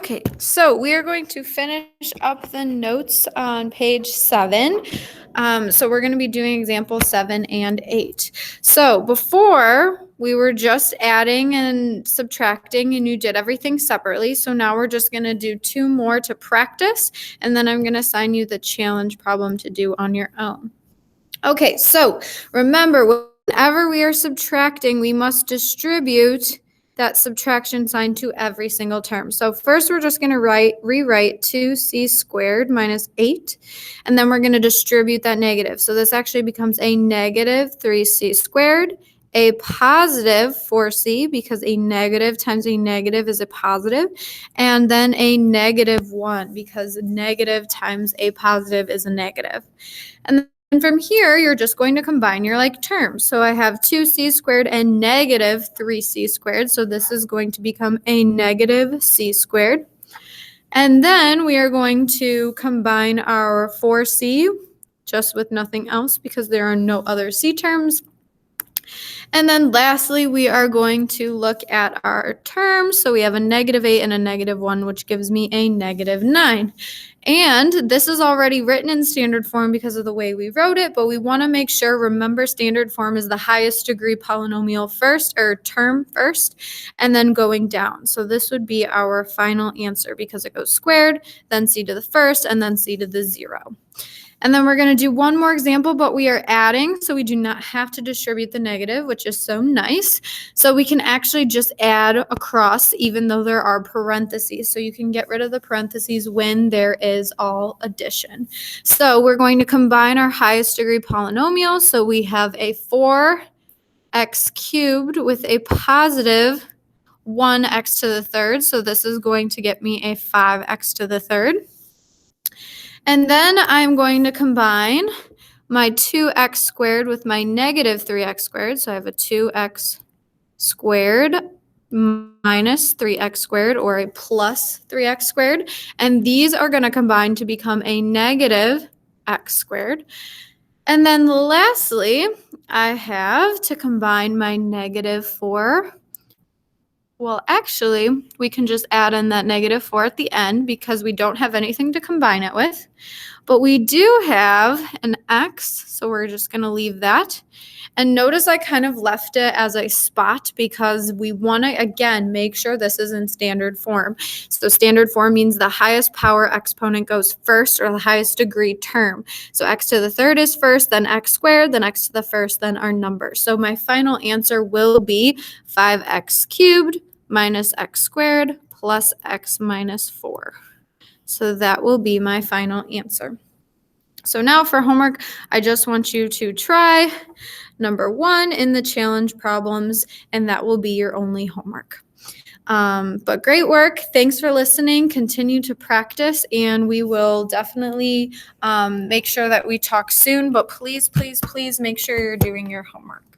Okay, so we are going to finish up the notes on page 7. So we're going to be doing example 7 and 8. So before we were just adding and subtracting and you did everything separately. So now we're just going to do 2 more to practice, and then I'm going to assign you the challenge problem to do on your own. Okay, so remember, whenever we are subtracting, we must distribute that subtraction sign to every single term. So first we're just going to rewrite 2c squared minus 8, and then we're going to distribute that negative. So this actually becomes a negative 3c squared, a positive 4c, because a negative times a negative is a positive, and then a negative 1, because a negative times a positive is a negative. And from here, you're just going to combine your like terms. So I have 2c squared and negative 3c squared. So this is going to become a negative c squared. And then we are going to combine our 4c just with nothing else because there are no other c terms. And then lastly, we are going to look at our terms. So we have a negative 8 and a negative 1, which gives me a negative 9. And this is already written in standard form because of the way we wrote it, but we want to make sure, remember, standard form is the highest degree polynomial first, or term first, and then going down. So this would be our final answer because it goes squared, then c to the first, and then c to the 0. And then we're going to do one more example, but we are adding, so we do not have to distribute the negative, which is so nice. So we can actually just add across even though there are parentheses. So you can get rid of the parentheses when there is all addition. So we're going to combine our highest degree polynomial. So we have a 4x cubed with a positive 1x to the third. So this is going to get me a 5x to the third. And then I'm going to combine my 2x squared with my negative 3x squared. So I have a 2x squared minus 3x squared, or a plus 3x squared. And these are going to combine to become a negative x squared. And then lastly, I have to combine my negative 4. Well, actually, we can just add in that negative 4 at the end because we don't have anything to combine it with. But we do have an x, so we're just going to leave that. And notice I kind of left it as a spot because we want to, again, make sure this is in standard form. So standard form means the highest power exponent goes first, or the highest degree term. So x to the third is first, then x squared, then x to the first, then our number. So my final answer will be 5x cubed minus x squared plus x minus 4. So that will be my final answer. So now for homework, I just want you to try number 1 in the challenge problems, and that will be your only homework. But great work. Thanks for listening. Continue to practice, and we will definitely make sure that we talk soon. But please, please, please make sure you're doing your homework.